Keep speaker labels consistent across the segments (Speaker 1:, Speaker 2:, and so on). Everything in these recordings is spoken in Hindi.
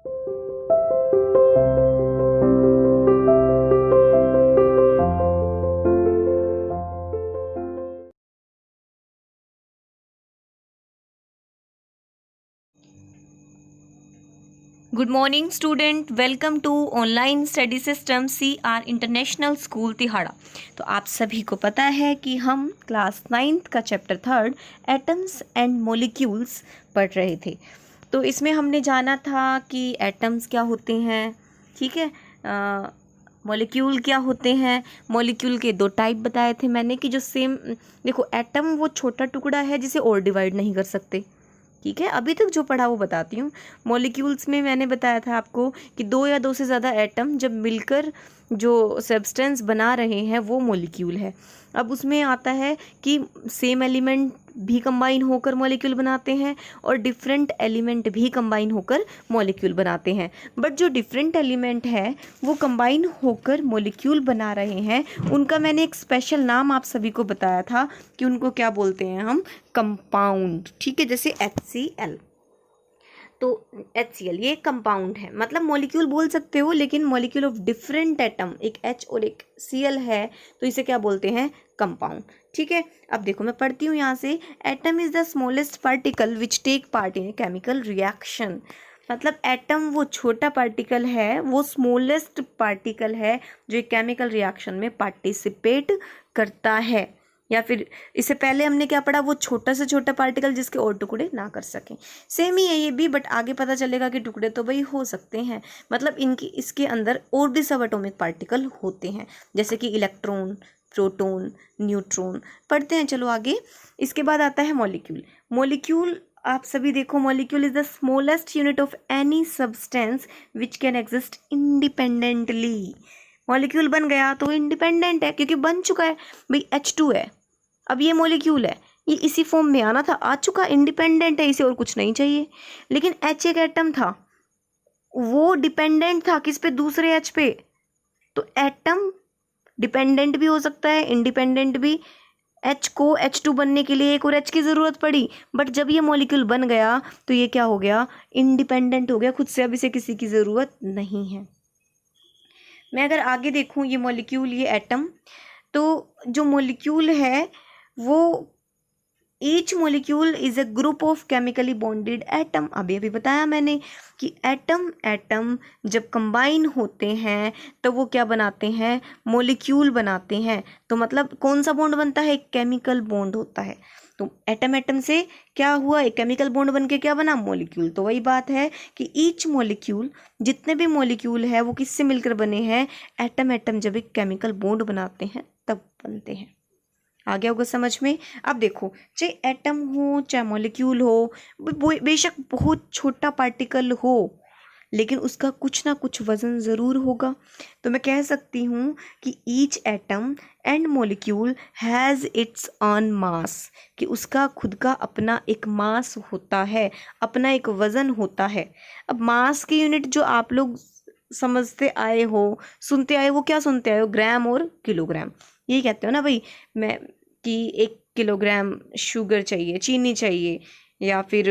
Speaker 1: Good morning student, welcome to online study system CR international school Tihada. तो आप सभी को पता है कि हम क्लास 9th का चैप्टर 3 एटम्स एंड मॉलिक्यूल्स पढ़ रहे थे। तो इसमें हमने जाना था कि एटम्स क्या होते हैं, ठीक है, मॉलिक्यूल क्या होते हैं। मॉलिक्यूल के 2 टाइप बताए थे मैंने कि जो सेम, देखो एटम वो छोटा टुकड़ा है जिसे और डिवाइड नहीं कर सकते, ठीक है। अभी तक जो पढ़ा वो बताती हूँ। मॉलिक्यूल्स में मैंने बताया था आपको कि 2 या 2 से ज़्यादा एटम जब मिलकर जो सब्सटेंस बना रहे हैं वो मॉलिक्यूल है। अब उसमें आता है कि सेम एलिमेंट भी कंबाइन होकर मॉलिक्यूल बनाते हैं और डिफरेंट एलिमेंट भी कंबाइन होकर मॉलिक्यूल बनाते हैं। बट जो डिफरेंट एलिमेंट है वो कंबाइन होकर मॉलिक्यूल बना रहे हैं, उनका मैंने एक स्पेशल नाम आप सभी को बताया था कि उनको क्या बोलते हैं हम, कंपाउंड, ठीक है। जैसे HCl, तो HCl ये कंपाउंड है, मतलब मॉलिक्यूल बोल सकते हो लेकिन मॉलिक्यूल ऑफ डिफरेंट एटम, एक H और एक Cl है, तो इसे क्या बोलते हैं, कंपाउंड, ठीक है। अब देखो मैं पढ़ती हूँ यहाँ से, atom is the smallest particle which take part in a chemical reaction. मतलब एटम वो छोटा पार्टिकल है, वो स्मॉलेस्ट पार्टिकल है जो एक केमिकल रिएक्शन में पार्टिसिपेट करता है। या फिर इससे पहले हमने क्या पढ़ा, वो छोटा से छोटा पार्टिकल जिसके और टुकड़े ना कर सकें। सेम ही है ये भी, बट आगे पता चलेगा कि टुकड़े तो भाई हो सकते हैं, मतलब इनकी इसके अंदर और भी सब एटॉमिक पार्टिकल होते हैं, जैसे कि इलेक्ट्रॉन, प्रोटॉन, न्यूट्रॉन। पढ़ते हैं चलो आगे। इसके बाद आता है मॉलिक्यूल। मॉलिक्यूल आप सभी देखो, molecule is the smallest unit of any substance which can exist independently. Molecule बन गया तो इंडिपेंडेंट है क्योंकि बन चुका है, भाई H2 है, अब ये मॉलिक्यूल है, ये इसी फॉर्म में आना था, आ चुका, इंडिपेंडेंट है, इसे और कुछ नहीं चाहिए। लेकिन H एक एटम था, वो डिपेंडेंट था किस पे, दूसरे H पे। तो एटम डिपेंडेंट भी हो सकता है, इंडिपेंडेंट भी। H को H2 बनने के लिए एक और H की ज़रूरत पड़ी, बट जब ये मॉलिक्यूल बन गया तो ये क्या हो गया, इंडिपेंडेंट हो गया खुद से, अब इसे किसी की ज़रूरत नहीं है। मैं अगर आगे देखूँ, ये मॉलिक्यूल, ये एटम, तो जो मॉलिक्यूल है वो each molecule is a group of chemically bonded atom. अभी बताया मैंने कि एटम जब कंबाइन होते हैं तो वो क्या बनाते हैं, मॉलिक्यूल बनाते हैं। तो मतलब कौन सा बॉन्ड बनता है, एक केमिकल बॉन्ड होता है। तो एटम से क्या हुआ, एक केमिकल बॉन्ड बन के क्या बना, मॉलिक्यूल। तो वही बात है कि ईच मॉलिक्यूल, जितने भी मॉलिक्यूल है वो किससे मिलकर बने हैं, एटम जब एक केमिकल बॉन्ड बनाते हैं तब बनते हैं। आ गया होगा समझ में। अब देखो, चाहे एटम हो चाहे मॉलिक्यूल हो, बेशक बहुत छोटा पार्टिकल हो, लेकिन उसका कुछ ना कुछ वजन ज़रूर होगा। तो मैं कह सकती हूँ कि each atom and molecule has its on मास, कि उसका खुद का अपना एक मास होता है, अपना एक वज़न होता है। अब मास की यूनिट जो आप लोग समझते आए हो, सुनते आए, वो क्या सुनते आए हो, ग्राम और किलोग्राम। यही कहते हो ना भाई, मैं कि 1 किलोग्राम शुगर चाहिए, चीनी चाहिए, या फिर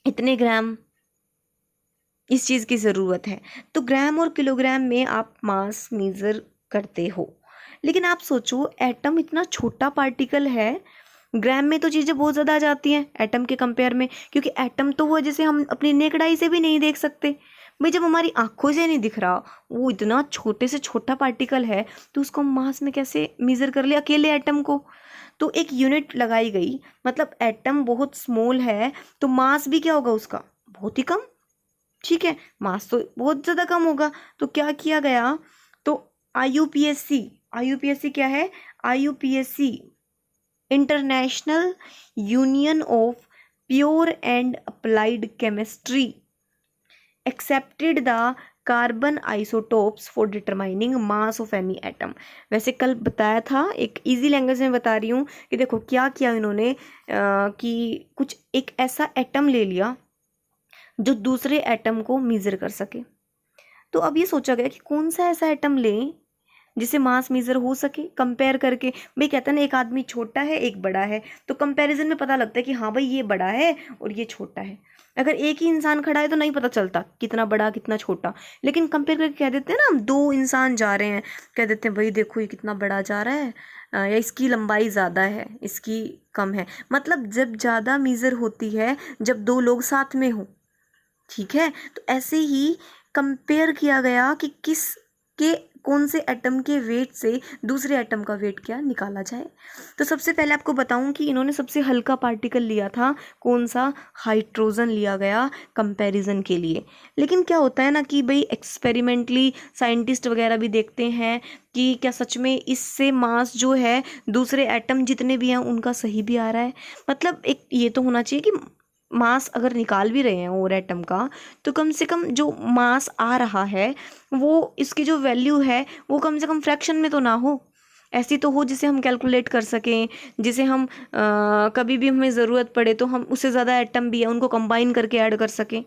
Speaker 1: इतने ग्राम इस चीज़ की ज़रूरत है। तो ग्राम और किलोग्राम में आप मास मेज़र करते हो। लेकिन आप सोचो, एटम इतना छोटा पार्टिकल है, ग्राम में तो चीज़ें बहुत ज़्यादा आ जाती हैं एटम के कंपेयर में, क्योंकि एटम तो वो जैसे हम अपनी नेकड आई से भी नहीं देख सकते। भाई जब हमारी आंखों से नहीं दिख रहा, वो इतना छोटे से छोटा पार्टिकल है, तो उसको मास में कैसे मेज़र कर ले अकेले एटम को। तो एक यूनिट लगाई गई, मतलब एटम बहुत स्मॉल है तो मास भी क्या होगा उसका, बहुत ही कम, ठीक है। मास तो बहुत ज़्यादा कम होगा। तो क्या किया गया, तो IUPAC क्या है, IUPAC international union of pure and applied chemistry accepted the carbon isotopes for determining mass of any atom. वैसे कल बताया था, एक इजी लैंग्वेज में बता रही हूँ कि देखो क्या किया इन्होंने, कि कुछ एक ऐसा एटम ले लिया जो दूसरे एटम को मेजर कर सके। तो अब ये सोचा गया कि कौन सा ऐसा एटम लें जिससे मास मेजर हो सके कंपेयर करके। भाई कहते हैं ना एक आदमी छोटा है एक बड़ा है, तो कंपैरिजन में पता लगता है कि हाँ भाई ये बड़ा है और ये छोटा है। अगर एक ही इंसान खड़ा है तो नहीं पता चलता कितना बड़ा कितना छोटा, लेकिन कंपेयर करके कह देते हैं ना, हम दो इंसान जा रहे हैं, कह देते हैं भाई देखो ये कितना बड़ा जा रहा है, या इसकी लंबाई ज़्यादा है इसकी कम है। मतलब जब ज़्यादा मेजर होती है जब दो लोग साथ में हो, ठीक है। तो ऐसे ही कंपेयर किया गया कि किस के कौन से एटम के वेट से दूसरे एटम का वेट क्या निकाला जाए। तो सबसे पहले आपको बताऊं कि इन्होंने सबसे हल्का पार्टिकल लिया था, कौन सा, हाइड्रोजन लिया गया कंपैरिजन के लिए। लेकिन क्या होता है ना कि भाई एक्सपेरिमेंटली साइंटिस्ट वगैरह भी देखते हैं कि क्या सच में इससे मास जो है दूसरे एटम जितने भी हैं उनका सही भी आ रहा है। मतलब एक ये तो होना चाहिए कि मास अगर निकाल भी रहे हैं और एटम का, तो कम से कम जो मास आ रहा है वो इसकी जो वैल्यू है वो कम से कम फ्रैक्शन में तो ना हो, ऐसी तो हो जिसे हम कैलकुलेट कर सकें, जिसे हम कभी भी हमें ज़रूरत पड़े तो हम उससे ज़्यादा एटम भी है उनको कंबाइन करके ऐड कर सकें।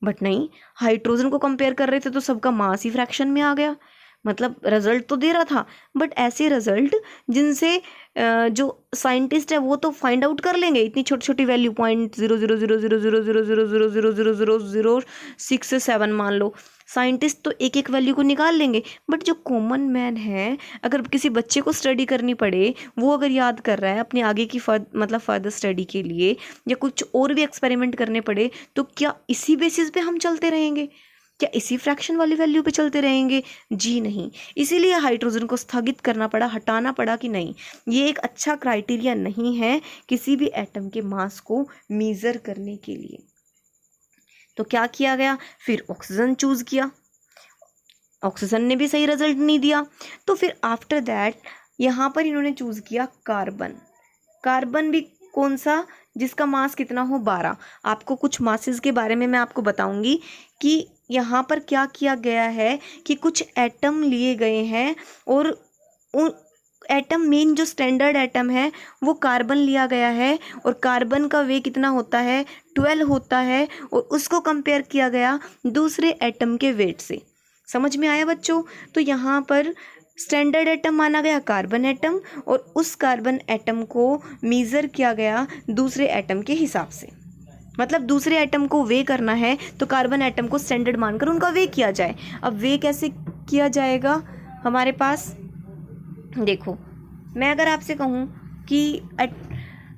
Speaker 1: बट नहीं, हाइड्रोजन को कंपेयर कर रहे थे तो सबका मास ही फ्रैक्शन में आ गया। मतलब रिजल्ट तो दे रहा था, बट ऐसे रिजल्ट जिनसे जो साइंटिस्ट है वो तो फाइंड आउट कर लेंगे, इतनी छोटी छोटी वैल्यू 0.00000000006 से 7 मान लो, साइंटिस्ट तो एक एक वैल्यू को निकाल लेंगे। बट जो कॉमन मैन है, अगर किसी बच्चे को स्टडी करनी पड़े, वो अगर याद कर रहा है अपने आगे की फर्दर स्टडी के लिए, या कुछ और भी एक्सपेरिमेंट करने पड़े, तो क्या इसी बेसिस पे हम चलते रहेंगे? क्या इसी फ्रैक्शन वाली वैल्यू पे चलते रहेंगे? जी नहीं। इसीलिए हाइड्रोजन को स्थगित करना पड़ा, हटाना पड़ा कि नहीं, ये एक अच्छा क्राइटेरिया नहीं है किसी भी एटम के मास को मेजर करने के लिए। तो क्या किया गया, फिर ऑक्सीजन चूज किया, ऑक्सीजन ने भी सही रिजल्ट नहीं दिया। तो फिर आफ्टर दैट यहाँ पर इन्होंने चूज किया कार्बन। कार्बन भी कौन सा, जिसका मास कितना हो, 12। आपको कुछ मासेस के बारे में मैं आपको बताऊंगी कि यहाँ पर क्या किया गया है कि कुछ एटम लिए गए हैं और उन एटम, मेन जो स्टैंडर्ड एटम है वो कार्बन लिया गया है, और कार्बन का वेट कितना होता है, 12 होता है, और उसको कंपेयर किया गया दूसरे एटम के वेट से। समझ में आया बच्चों? तो यहाँ पर स्टैंडर्ड एटम माना गया कार्बन एटम, और उस कार्बन एटम को मेज़र किया गया दूसरे एटम के हिसाब से। मतलब दूसरे एटम को वे करना है तो कार्बन एटम को स्टैंडर्ड मानकर उनका वे किया जाए। अब वे कैसे किया जाएगा हमारे पास, देखो मैं अगर आपसे कहूँ कि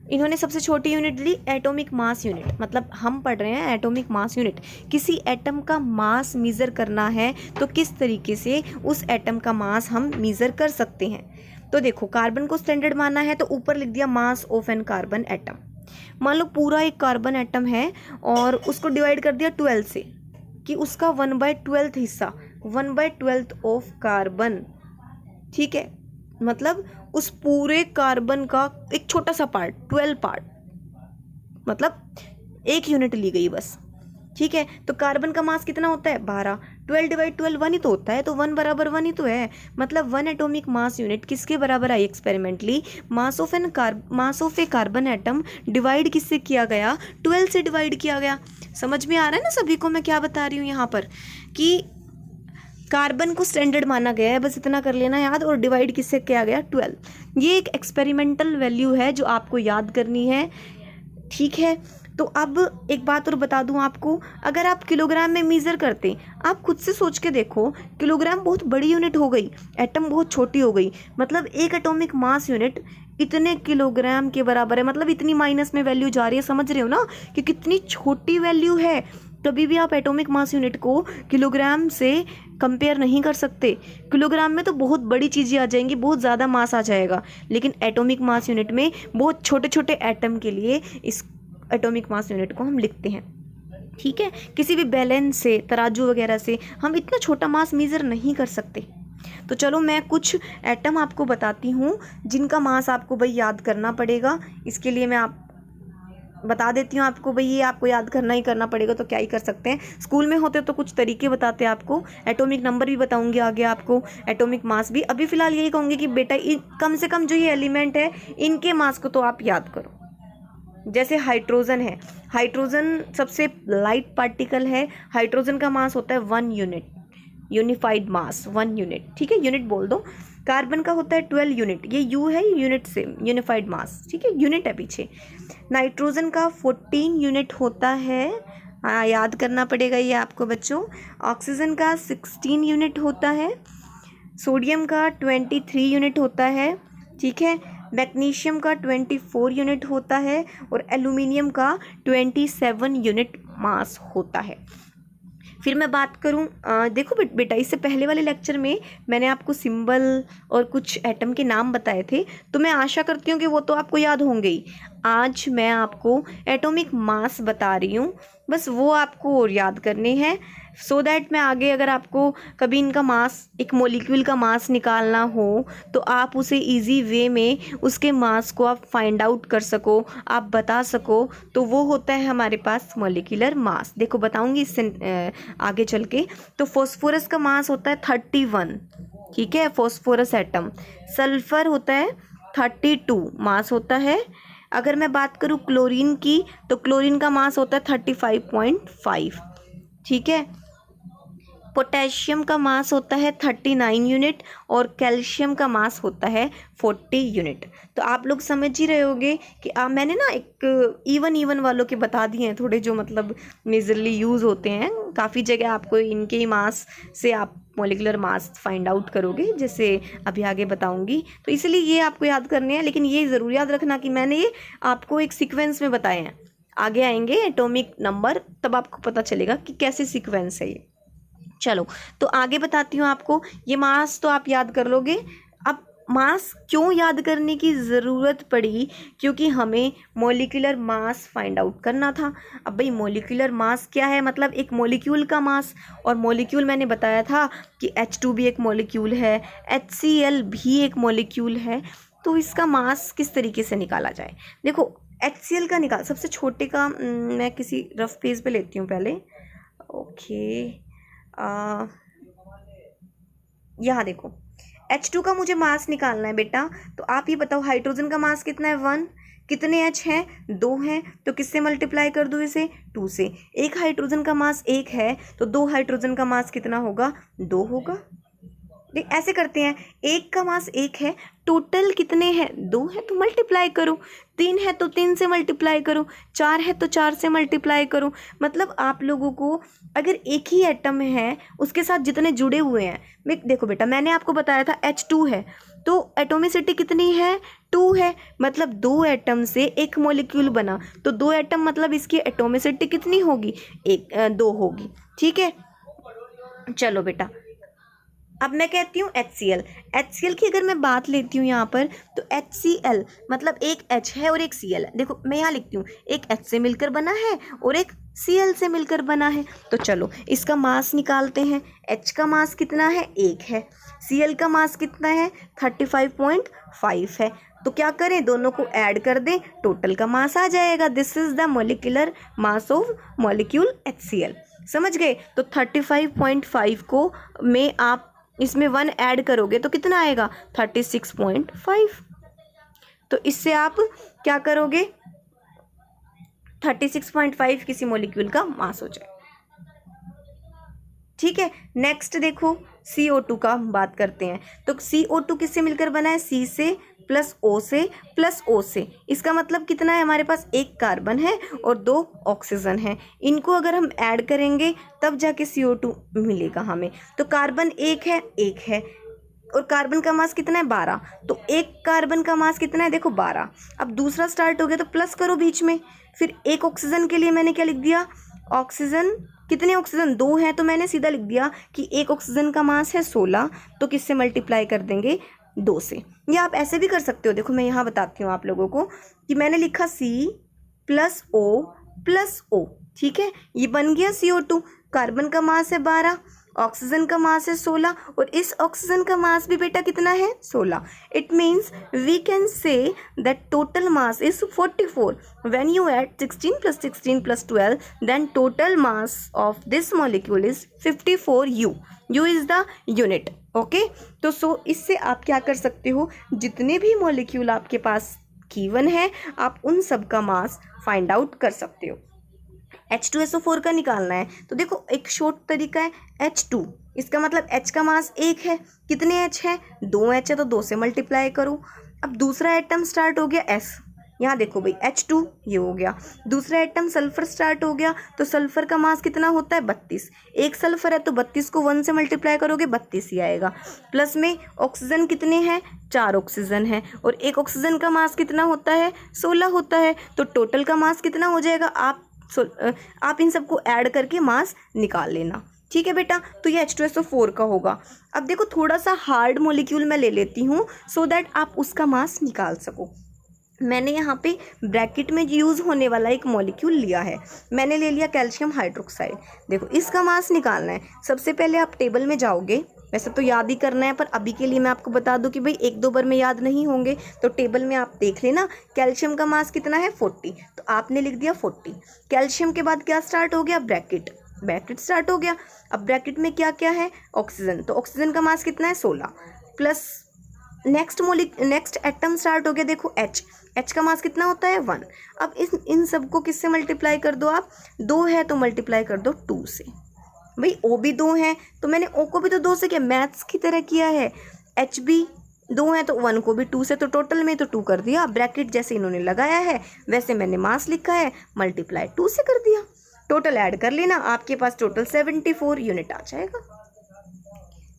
Speaker 1: इन्होंने सबसे छोटी यूनिट ली एटॉमिक मास यूनिट, मतलब हम पढ़ रहे हैं एटॉमिक मास यूनिट। किसी एटम का मास मेज़र करना है तो किस तरीके से उस एटम का मास हम मेज़र कर सकते हैं। तो देखो कार्बन को स्टैंडर्ड माना है तो ऊपर लिख दिया mass of an carbon atom. मान लो पूरा एक कार्बन एटम है और उसको डिवाइड कर दिया 12 से, कि उसका 1/12 हिस्सा, 1/12 ऑफ कार्बन, ठीक है। मतलब उस पूरे कार्बन का एक छोटा सा पार्ट, 12 पार्ट, मतलब एक यूनिट ली गई बस, ठीक है। तो कार्बन का मास कितना होता है, 12। 12/12 1 ही तो होता है, तो 1 बराबर 1 ही तो है। मतलब 1 एटॉमिक मास यूनिट किसके बराबर आई experimentally, mass of a carbon atom divide किससे किया गया, 12 से डिवाइड किया गया। समझ में आ रहा है ना सभी को मैं क्या बता रही हूँ यहाँ पर, कि कार्बन को स्टैंडर्ड माना गया है, बस इतना कर लेना याद, और डिवाइड किससे किया गया, 12। ये एक एक्सपेरिमेंटल वैल्यू है जो आपको याद करनी है, ठीक है। तो अब एक बात और बता दूं आपको, अगर आप किलोग्राम में मेज़र करते, आप खुद से सोच के देखो, किलोग्राम बहुत बड़ी यूनिट हो गई, एटम बहुत छोटी हो गई, मतलब एक एटॉमिक मास यूनिट इतने किलोग्राम के बराबर है, मतलब इतनी माइनस में वैल्यू जा रही है। समझ रहे हो ना कि कितनी छोटी वैल्यू है। कभी भी आप एटॉमिक मास यूनिट को किलोग्राम से कंपेयर नहीं कर सकते। किलोग्राम में तो बहुत बड़ी चीज़ें आ जाएंगी, बहुत ज़्यादा मास आ जाएगा, लेकिन एटॉमिक मास यूनिट में बहुत छोटे छोटे एटम के लिए इस एटॉमिक मास यूनिट को हम लिखते हैं, ठीक है। किसी भी बैलेंस से, तराजू वगैरह से हम इतना छोटा मास मेज़र नहीं कर सकते। तो चलो मैं कुछ एटम आपको बताती हूँ जिनका मास आपको भाई याद करना पड़ेगा। इसके लिए मैं आप बता देती हूँ आपको, भाई ये आपको याद करना ही करना पड़ेगा, तो क्या ही कर सकते हैं। स्कूल में होते तो कुछ तरीके बताते आपको, एटॉमिक नंबर भी बताऊंगी आगे आपको, एटॉमिक मास भी। अभी फिलहाल यही कहूँगी कि बेटा कम से कम जो ये एलिमेंट है इनके मास को तो आप याद करो। जैसे हाइड्रोजन है, हाइड्रोजन सबसे लाइट पार्टिकल है, हाइड्रोजन का मास होता है 1 यूनिट, यूनिफाइड मास 1 यूनिट, ठीक है, यूनिट बोल दो। कार्बन का होता है 12 यूनिट, ये यू है यूनिट से, यूनिफाइड मास, ठीक है, यूनिट है पीछे। नाइट्रोजन का 14 यूनिट होता है, हाँ याद करना पड़ेगा ये आपको बच्चों। ऑक्सीजन का 16 यूनिट होता है। सोडियम का 23 यूनिट होता है, ठीक है। मैग्नीशियम का 24 यूनिट होता है और एल्यूमिनियम का 27 यूनिट मास होता है। फिर मैं बात करूं, देखो बेटा इससे पहले वाले लेक्चर में मैंने आपको सिंबल और कुछ एटम के नाम बताए थे, तो मैं आशा करती हूँ कि वो तो आपको याद होंगे ही। आज मैं आपको एटॉमिक मास बता रही हूँ, बस वो आपको और याद करने हैं, सो दैट मैं आगे अगर आपको कभी इनका मास, एक मॉलिक्यूल का मास निकालना हो तो आप उसे इजी वे में उसके मास को आप फाइंड आउट कर सको, आप बता सको। तो वो होता है हमारे पास मॉलिक्यूलर मास। देखो बताऊंगी इससे आगे चल के। तो फॉस्फोरस का मास होता है 31, ठीक है, फॉस्फोरस एटम। सल्फर होता है 32 मास होता है। अगर मैं बात करूँ क्लोरीन की, तो क्लोरीन का मास होता है 35.5, ठीक है। पोटेशियम का मास होता है 39 यूनिट और कैल्शियम का मास होता है 40 यूनिट। तो आप लोग समझ ही रहे होगे कि मैंने ना एक इवन वालों के बता दिए हैं थोड़े, जो मतलब मेजरली यूज़ होते हैं। काफ़ी जगह आपको इनके ही मास से आप मॉलिक्यूलर मास फाइंड आउट करोगे, जैसे अभी आगे बताऊंगी। तो इसलिए ये आपको याद करने हैं, लेकिन ये ज़रूर याद रखना कि मैंने ये आपको एक सीक्वेंस में बताए हैं। आगे आएंगे एटॉमिक नंबर, तब आपको पता चलेगा कि कैसे सीक्वेंस है ये। चलो तो आगे बताती हूँ आपको। ये मास तो आप याद कर लोगे। अब मास क्यों याद करने की ज़रूरत पड़ी? क्योंकि हमें मॉलिक्यूलर मास फाइंड आउट करना था। अब भाई मॉलिक्यूलर मास क्या है? मतलब एक मॉलिक्यूल का मास। और मॉलिक्यूल मैंने बताया था कि H2 भी एक मॉलिक्यूल है, HCl भी एक मॉलिक्यूल है। तो इसका मास किस तरीके से निकाला जाए? देखो HCl का निकाल, सबसे छोटे का मैं किसी रफ पेज पे लेती हूँ पहले। ओके, यहाँ देखो H2 का मुझे मास निकालना है बेटा। तो आप ये बताओ हाइड्रोजन का मास कितना है? 1। कितने H हैं? 2 हैं। तो किससे मल्टीप्लाई कर दूँ इसे? 2 से। एक हाइड्रोजन का मास 1 है, तो 2 हाइड्रोजन का मास कितना होगा? 2 होगा। देख ऐसे करते हैं, एक का मास 1 है, टोटल कितने हैं? 2 है, तो मल्टीप्लाई करो। 3 है तो 3 से मल्टीप्लाई करो, 4 है तो 4 से मल्टीप्लाई करो। मतलब आप लोगों को अगर एक ही एटम है, उसके साथ जितने जुड़े हुए हैं, देखो बेटा मैंने आपको बताया था H2 है, तो एटोमिसिटी कितनी है? 2 है। मतलब 2 एटम से एक मॉलिक्यूल बना, तो 2 एटम मतलब इसकी एटोमिसिटी कितनी होगी? 2 होगी, ठीक है। चलो बेटा अब मैं कहती हूँ HCl की अगर मैं बात लेती हूँ यहाँ पर, तो HCl मतलब एक H है और एक Cl है। देखो मैं यहाँ लिखती हूँ, एक H से मिलकर बना है और एक Cl से मिलकर बना है। तो चलो इसका मास निकालते हैं। H का मास कितना है? 1 है। Cl का मास कितना है? 35.5 है। तो क्या करें, दोनों को ऐड कर दें, टोटल का मास आ जाएगा। This is the molecular mass of molecule HCl। समझ गए? तो 35.5 को में आप इसमें 1 ऐड करोगे तो कितना आएगा? 36.5। तो इससे आप क्या करोगे? 36.5 किसी मॉलिक्यूल का मास हो जाए, ठीक है। नेक्स्ट देखो CO2 का बात करते हैं। तो CO2 किससे मिलकर बना है? C से प्लस O से प्लस O से। इसका मतलब कितना है? हमारे पास एक कार्बन है और 2 ऑक्सीजन है। इनको अगर हम ऐड करेंगे तब जाके CO2 मिलेगा हमें। तो कार्बन 1 है और कार्बन का मास कितना है? 12। तो एक कार्बन का मास कितना है? देखो 12। अब दूसरा स्टार्ट हो गया, तो प्लस करो बीच में। फिर एक ऑक्सीजन के लिए मैंने क्या लिख दिया? ऑक्सीजन, कितने ऑक्सीजन? 2 हैं, तो मैंने सीधा लिख दिया कि एक ऑक्सीजन का मास है 16। तो किससे मल्टीप्लाई कर देंगे? 2 से। या आप ऐसे भी कर सकते हो। देखो मैं यहाँ बताती हूँ आप लोगों को कि मैंने लिखा C प्लस O, ठीक है, ये बन गया CO2। कार्बन का मास है 12, ऑक्सीजन का मास है 16 और इस ऑक्सीजन का मास भी बेटा कितना है? 16। It means we can say that total mass is 44। When you add 16 plus 16 plus 12, then total mass of this molecule is 54 U is the unit. Okay, तो सो इससे आप क्या कर सकते हो? जितने भी मॉलिक्यूल आपके पास गिवन है, आप उन सब का मास फाइंड आउट कर सकते हो। H2SO4 का निकालना है तो देखो एक शॉर्ट तरीका है H2, इसका मतलब H का मास 1 है, कितने H है, 2 H है तो 2 से मल्टीप्लाई करो। अब दूसरा एटम स्टार्ट हो गया S, यहाँ देखो भाई H2 ये हो गया। दूसरा एटम सल्फर स्टार्ट हो गया तो सल्फर का मास कितना होता है 32, एक सल्फर है तो 32 को 1 से मल्टीप्लाई करोगे 32 ही आएगा। प्लस में ऑक्सीजन कितने हैं, 4 ऑक्सीजन है और एक ऑक्सीजन का मास कितना होता है 16 होता है, तो टोटल का मास कितना हो जाएगा, आप इन सबको ऐड करके मास निकाल लेना। ठीक है बेटा, तो ये H2SO4 का होगा। अब देखो थोड़ा सा हार्ड मॉलिक्यूल मैं ले लेती हूँ सो दैट आप उसका मास निकाल सको। मैंने यहाँ पे ब्रैकेट में यूज़ होने वाला एक मॉलिक्यूल लिया है, मैंने ले लिया कैल्शियम हाइड्रोक्साइड। देखो इसका मास निकालना है, सबसे पहले आप टेबल में जाओगे, वैसे तो याद ही करना है पर अभी के लिए मैं आपको बता दूं कि भाई 1-2 बार में याद नहीं होंगे, तो टेबल में आप देख लेना कैल्शियम का मास कितना है 40, तो आपने लिख दिया 40। कैल्शियम के बाद क्या स्टार्ट हो गया, ब्रैकेट स्टार्ट हो गया। अब ब्रैकेट में क्या क्या है, ऑक्सीजन, तो ऑक्सीजन का मास कितना है 16, प्लस नेक्स्ट एटम स्टार्ट हो गया, देखो H का मास कितना होता है 1। अब इन सबको किससे मल्टीप्लाई कर दो आप, 2 है तो मल्टीप्लाई कर दो 2 से। भाई O भी 2 है तो मैंने O को भी तो 2 से किया, मैथ्स की तरह किया है। H भी 2 है तो 1 को भी 2 से, तो टोटल में तो 2 कर दिया। ब्रैकेट जैसे इन्होंने लगाया है वैसे मैंने मास लिखा है, मल्टीप्लाई 2 से कर दिया। टोटल ऐड कर लेना, आपके पास टोटल 74 यूनिट आ जाएगा।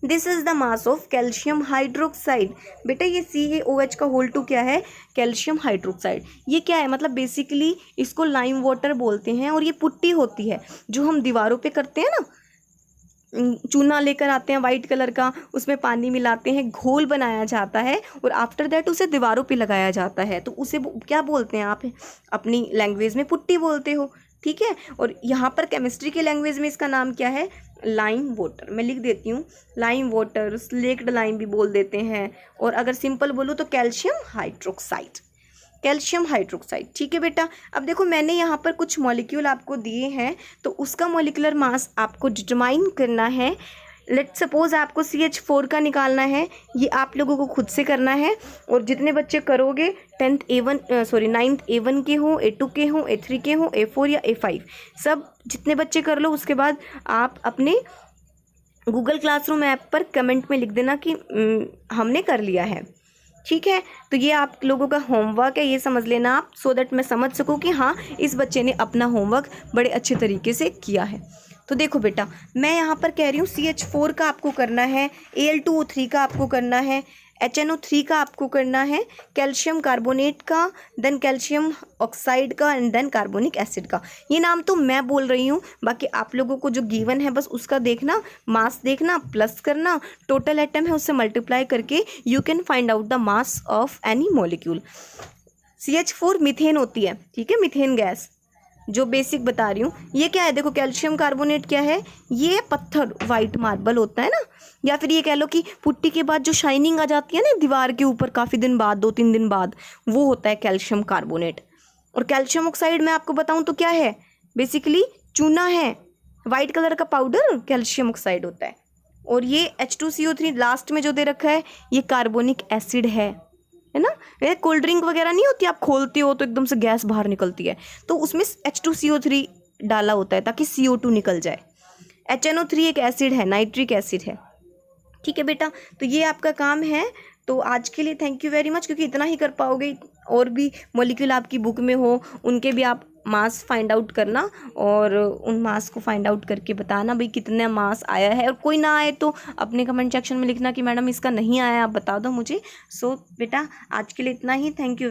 Speaker 1: This is the mass of calcium hydroxide. बेटा ये CaOH का होल टू क्या है, कैल्शियम हाइड्रोक्साइड। ये क्या है, मतलब बेसिकली इसको लाइम वाटर बोलते हैं और ये पुट्टी होती है जो हम दीवारों पे करते हैं ना, चूना लेकर आते हैं वाइट कलर का, उसमें पानी मिलाते हैं, घोल बनाया जाता है और आफ्टर दैट उसे दीवारों पे लगाया जाता है, तो उसे क्या बोलते हैं आप अपनी लैंग्वेज में, पुट्टी बोलते हो। ठीक है, और यहाँ पर केमिस्ट्री के लैंग्वेज में इसका नाम क्या है, लाइम वाटर। मैं लिख देती हूँ, लाइम वाटर, स्लेक्ड लाइम भी बोल देते हैं, और अगर सिंपल बोलूँ तो कैल्शियम हाइड्रोक्साइड। ठीक है बेटा। अब देखो मैंने यहाँ पर कुछ मॉलिक्यूल आपको दिए हैं, तो उसका मॉलिक्यूलर मास आपको डिटरमाइन करना है। लेट्स सपोज आपको CH4 का निकालना है, ये आप लोगों को खुद से करना है, और जितने बच्चे करोगे 9th A1 के हों, A2 के हों, A3 के हों, A4 या A5, सब जितने बच्चे कर लो, उसके बाद आप अपने गूगल क्लासरूम ऐप पर कमेंट में लिख देना कि हमने कर लिया है। ठीक है, तो ये आप लोगों का होमवर्क है, ये समझ लेना आप, सो दैट मैं समझ सकूँ कि हाँ इस बच्चे ने अपना होमवर्क बड़े अच्छे तरीके से किया है। तो देखो बेटा, मैं यहाँ पर कह रही हूँ CH4 का आपको करना है, Al2O3 का आपको करना है, HNO3 का आपको करना है, कैल्शियम कार्बोनेट का, देन कैल्शियम ऑक्साइड का, एंड देन कार्बोनिक एसिड का। ये नाम तो मैं बोल रही हूँ, बाकी आप लोगों को जो गिवन है बस उसका देखना, मास देखना, प्लस करना, टोटल एटम है उससे मल्टीप्लाई करके you can find out the mass of any molecule. CH4 methane होती है, ठीक है, मीथेन गैस जो बेसिक बता रही हूँ। ये क्या है, देखो कैल्शियम कार्बोनेट क्या है, ये पत्थर वाइट मार्बल होता है ना, या फिर ये कह लो कि पुट्टी के बाद जो शाइनिंग आ जाती है ना दीवार के ऊपर काफ़ी दिन बाद, 2-3 दिन बाद, वो होता है कैल्शियम कार्बोनेट। और कैल्शियम ऑक्साइड मैं आपको बताऊँ तो क्या है, बेसिकली चूना है, वाइट कलर का पाउडर कैल्शियम ऑक्साइड होता है। और ये H2CO3 लास्ट में जो दे रखा है ये कार्बोनिक एसिड है ना। ये कोल्ड ड्रिंक वगैरह नहीं होती, आप खोलते हो तो एकदम से गैस बाहर निकलती है, तो उसमें H2CO3 डाला होता है ताकि CO2 निकल जाए। HNO3 एक एसिड है, नाइट्रिक एसिड है। ठीक है बेटा, तो ये आपका काम है। तो आज के लिए थैंक यू वेरी मच, क्योंकि इतना ही कर पाओगे, और भी मॉलिक्यूल आपकी बुक में हो उनके भी आप मास फाइंड आउट करना, और उन मास को फाइंड आउट करके बताना भाई कितना मास आया है, और कोई ना आए तो अपने कमेंट सेक्शन में लिखना कि मैडम इसका नहीं आया, आप बता दो मुझे। सो बेटा आज के लिए इतना ही, थैंक यू।